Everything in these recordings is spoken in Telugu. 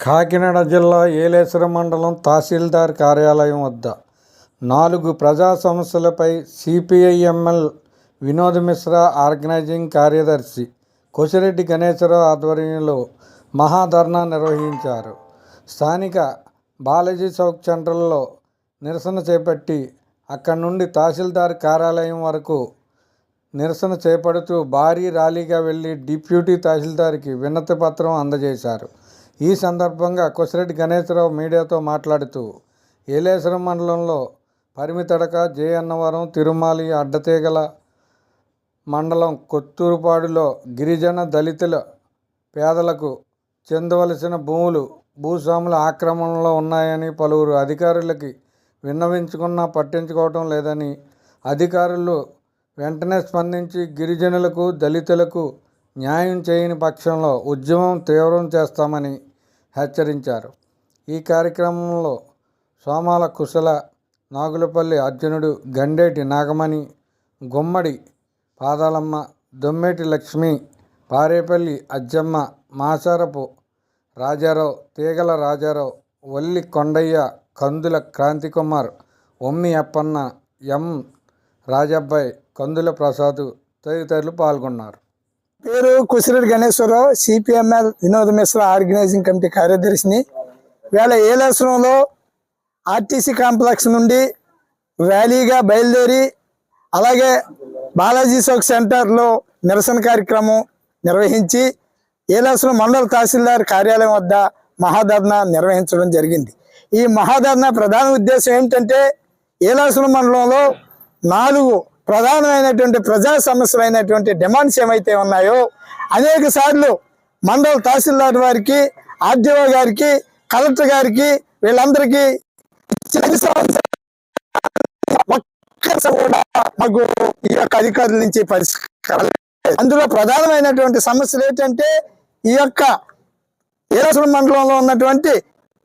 కాకినాడ జిల్లా ఏలేశ్వరం మండలం తహసీల్దార్ కార్యాలయం వద్ద 4 ప్రజా సమస్యలపై సిపిఐ-ఎంఎల్ వినోద్ మిశ్రా ఆర్గనైజింగ్ కార్యదర్శి కొసిరెడ్డి గణేశ్వరరావు ఆధ్వర్యంలో మహాధర్నా నిర్వహించారు. స్థానిక బాలాజీ చౌక్ సెంటర్లో నిరసన చేపట్టి అక్కడి నుండి తహసీల్దార్ కార్యాలయం వరకు నిరసన చేపడుతూ భారీ ర్యాలీగా వెళ్లి డిప్యూటీ తహసీల్దార్కి వినతి పత్రం అందజేశారు. ఈ సందర్భంగా కొసిరెడ్డి గణేశ్వరరావు మీడియాతో మాట్లాడుతూ ఏలేశ్వరం మండలంలో పరిమితడక, జయన్నవరం, తిరుమాలి, అడ్డతీగల మండలం కొత్తూరుపాడులో గిరిజన దళితుల పేదలకు చెందవలసిన భూములు భూస్వాముల ఆక్రమణలో ఉన్నాయని పలువురు అధికారులకి విన్నవించుకున్నా పట్టించుకోవటం లేదని, అధికారులు వెంటనే స్పందించి గిరిజనులకు, దళితులకు న్యాయం చేయని పక్షంలో ఉద్యమం తీవ్రం చేస్తామని హెచ్చరించారు. ఈ కార్యక్రమంలో సోమాల కుశల, నాగులపల్లి అర్జునుడు, గండేటి నాగమణి, గుమ్మడి పాదాలమ్మ, దొమ్మేటి లక్ష్మి, పారేపల్లి అజ్జమ్మ, మాసారపు రాజారావు, తీగల రాజారావు, వల్లి కొండయ్య, కందుల క్రాంతికుమార్, ఒమ్మి అప్పన్న, ఎం రాజబ్బాయి, కందుల ప్రసాద్ తదితరులు పాల్గొన్నారు. పేరు Kosireddy Ganeswararao, CPIML Vinod Mishra organising committee కార్యదర్శిని. వేళ ఏలేశ్వరంలో ఆర్టీసీ కాంప్లెక్స్ నుండి ర్యాలీగా బయలుదేరి అలాగే బాలాజీ చౌక్ సెంటర్లో నిరసన కార్యక్రమం నిర్వహించి ఏలేశ్వరం మండల తహసీల్దార్ కార్యాలయం వద్ద మహాధర్నా నిర్వహించడం జరిగింది. ఈ మహాధర్నా ప్రధాన ఉద్దేశం ఏంటంటే ఏలేశ్వరం మండలంలో 4 ప్రధానమైనటువంటి ప్రజా సమస్యలైనటువంటి డిమాండ్స్ ఏమైతే ఉన్నాయో అనేక సార్లు మండల తహసీల్దార్ వారికి, ఆర్డీఓ గారికి, కలెక్టర్ గారికి వీళ్ళందరికీ కూడా మాకు ఈ యొక్క అధికారుల నుంచి పరిష్కారం. అందులో ప్రధానమైనటువంటి సమస్యలు ఏంటంటే ఈ యొక్క ఏలేశ్వరం మండలంలో ఉన్నటువంటి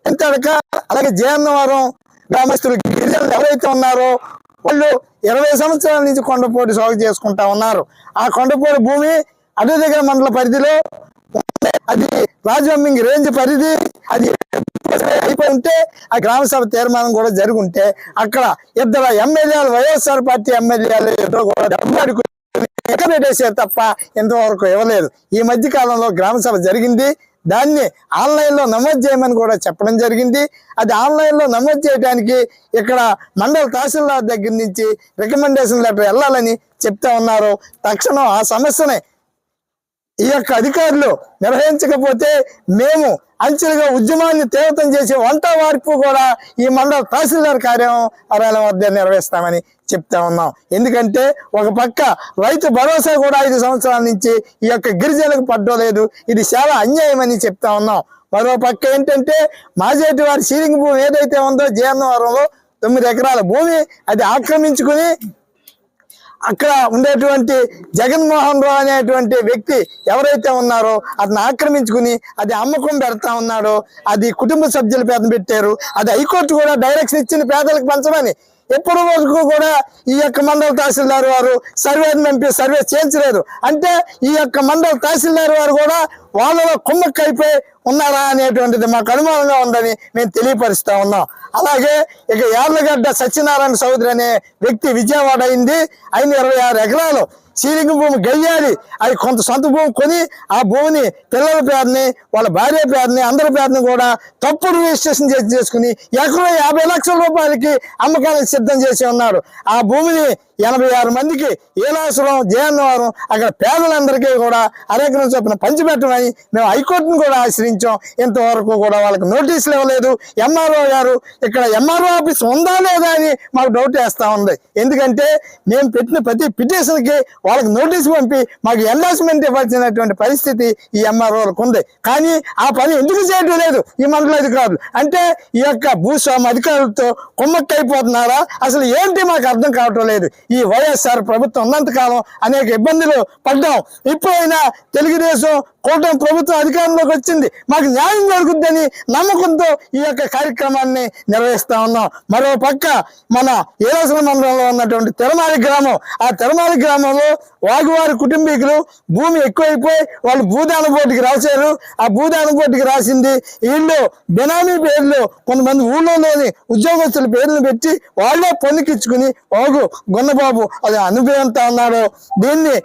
ఎంతడక అలాగే జయన్నవరం గ్రామస్తులు గిరిజనులు ఎవరైతే ఉన్నారో వాళ్ళు 20 సంవత్సరాల నుంచి కొండపోటు సాగు చేసుకుంటా ఉన్నారు. ఆ కొండపోటు భూమి అడ్డతీగల మండల పరిధిలో అది రాజవమ్మింగి రేంజ్ పరిధి అది అయిపోయి ఉంటే ఆ గ్రామ సభ తీర్మానం కూడా జరిగి ఉంటే అక్కడ 2 ఎమ్మెల్యేలు వైఎస్ఆర్ పార్టీ ఎమ్మెల్యేలు ఇద్దరు కూడా పెట్టేసారు తప్ప ఇంతవరకు ఇవ్వలేదు. ఈ మధ్య కాలంలో గ్రామ సభ జరిగింది. దాన్ని ఆన్లైన్లో నమోదు చేయమని కూడా చెప్పడం జరిగింది. అది ఆన్లైన్లో నమోదు చేయడానికి ఇక్కడ మండల తహసీల్దార్ దగ్గర నుంచి రికమెండేషన్ లెటర్ వెళ్ళాలని చెప్తా ఉన్నారు. తక్షణం ఆ సమస్యని ఈ యొక్క అధికారులు నిర్వహించకపోతే మేము అంచెలుగా ఉద్యమాన్ని తీవ్రం చేసి వంట వార్పు కూడా ఈ మండల తహసీల్దార్ కార్యాలయం వద్ద నిర్వహిస్తామని చెప్తా ఉన్నాం. ఎందుకంటే ఒక పక్క రైతు భరోసా కూడా 5 సంవత్సరాల నుంచి ఈ యొక్క గిరిజనులకు పడ్డలేదు. ఇది చాలా అన్యాయం అని చెప్తా ఉన్నాం. మరో పక్క ఏంటంటే మాజేటి వారి సీలింగ్ భూమి ఏదైతే ఉందో జయన్నవరంలో 9 ఎకరాల భూమి అది ఆక్రమించుకుని అక్కడ ఉండేటువంటి జగన్మోహన్ రావు అనేటువంటి వ్యక్తి ఎవరైతే ఉన్నారో అతను ఆక్రమించుకుని అది అమ్మకం పెడతా ఉన్నాడో అది కుటుంబ సభ్యుల పేద పెట్టారు. అది హైకోర్టు కూడా డైరెక్షన్ ఇచ్చిన పేదలకు పంచమని. ఎప్పటి వరకు కూడా ఈ యొక్క మండల తహసీల్దార్ వారు సర్వే చేయించలేదు. అంటే ఈ యొక్క మండల తహసీల్దార్ వారు కూడా వాళ్ళలో కుమ్మక్కైపోయి ఉన్నారా అనేటువంటిది మాకు అనుమానంగా ఉందని మేము తెలియపరుస్తా ఉన్నాం. అలాగే ఇక యార్లగడ్డ సత్యనారాయణ చౌదరి అనే వ్యక్తి విజయవాడ అయింది. ఆయన 26 ఎకరాలు సీలింగ్ భూమి గయ్యాలి. అది కొంత సొంత భూమి కొని ఆ భూమిని పిల్లల పేరుని, వాళ్ళ భార్య పేరుని, అందరి పేరుని కూడా తప్పుడు రిజిస్ట్రేషన్ చేసుకుని ఎకరం 50 లక్షల రూపాయలకి అమ్మకానికి సిద్ధం చేసి ఉన్నాడు. ఆ భూమిని 86 మందికి ఏలేశ్వరం, జయన్నవరం అక్కడ పేదలందరికీ కూడా అరెకరం చొప్పున పంచిపెట్టమని మేము హైకోర్టును కూడా ఆశ్రయించాం. ఇంతవరకు కూడా వాళ్ళకి నోటీసులు ఇవ్వలేదు. ఎంఆర్ఓ గారు ఇక్కడ ఎంఆర్ఓ ఆఫీస్ ఉందా లేదా అని మాకు డౌట్ వేస్తూ ఉంది. ఎందుకంటే మేము పెట్టిన ప్రతి పిటిషన్కి వాళ్ళకి నోటీసు పంపి మాకు ఎండార్స్మెంట్ ఇవ్వాల్సినటువంటి పరిస్థితి ఈ ఎంఆర్ఓలకు ఉంది. కానీ ఆ పని ఎందుకు చేయడం లేదు ఈ మండల అధికారులు? అంటే ఈ యొక్క భూస్వామి అధికారులతో కుమ్మక్కైపోతున్నారా? అసలు ఏంటి మాకు అర్థం కావటం లేదు. ఈ వైఎస్ఆర్ ప్రభుత్వం ఉన్నంతకాలం అనేక ఇబ్బందులు పడ్డాం. ఇప్పుడైనా తెలుగుదేశం కూటమి ప్రభుత్వం అధికారంలోకి వచ్చింది, మాకు న్యాయం జరుగుద్దని నమ్మకంతో ఈ యొక్క కార్యక్రమాన్ని నిర్వహిస్తా ఉన్నాం. మరో పక్క మన ఏలేశ్వరం మండలంలో ఉన్నటువంటి తిరుమాలి గ్రామం, ఆ తిరుమాలి గ్రామంలో వారి కుటుంబీకులు భూమి ఎక్కువైపోయి వాళ్ళు భూదాన బోర్డుకి రాశారు. ఆ భూదాన బోర్డుకి రాసింది వీళ్ళు బెనామీ పేర్లు కొంతమంది ఊళ్ళోని ఉద్యోగస్తుల పేర్లు పెట్టి వాళ్ళే పొన్నుకిచ్చుకుని గొన్నబాబు అది అనుభవంతో అన్నాడు. దీన్ని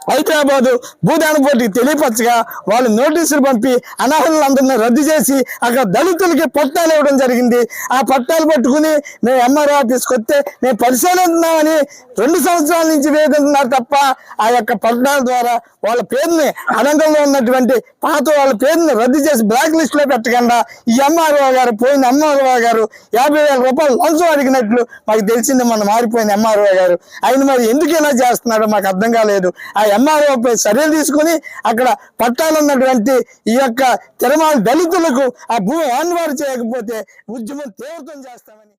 హైదరాబాదు భూదాన బోర్డుకి తెలియపరచగా వాళ్ళు నోటీసులు పంపి అనర్హులందరినీ రద్దు చేసి అక్కడ దళితులకి పట్టాలు ఇవ్వడం జరిగింది. ఆ పట్టాలు పట్టుకుని మేము ఎంఆర్ఓ ఆఫీస్కి వస్తే మేము పరిశీలిస్తున్నామని 2 సంవత్సరాల నుంచి వేడుతున్నారు తప్ప ఆ యొక్క పట్టాల ద్వారా వాళ్ళ పేరుని అనంతంలో ఉన్నటువంటి పాత వాళ్ళ పేరుని రద్దు చేసి బ్లాక్ లిస్ట్ లో పెట్టకుండా ఈ ఎంఆర్ఓ గారు పోయిన ఎంఆర్ఓ గారు 50,000 రూపాయలు లంచం అడిగినట్లు మాకు తెలిసింది. మన మారిపోయిన ఎంఆర్ఓ గారు ఆయన మరి ఎందుకు ఇలా చేస్తున్నాడో మాకు అర్థం కాలేదు. ఆ ఎంఆర్ఓ పై చర్యలు తీసుకుని అక్కడ పట్టాలు ఉన్నటువంటి ఈ యొక్క తిరుమల దళితులకు ఆ భూమి ఆన్వారు చేయకపోతే ఉద్యమం తీవ్రతం చేస్తామని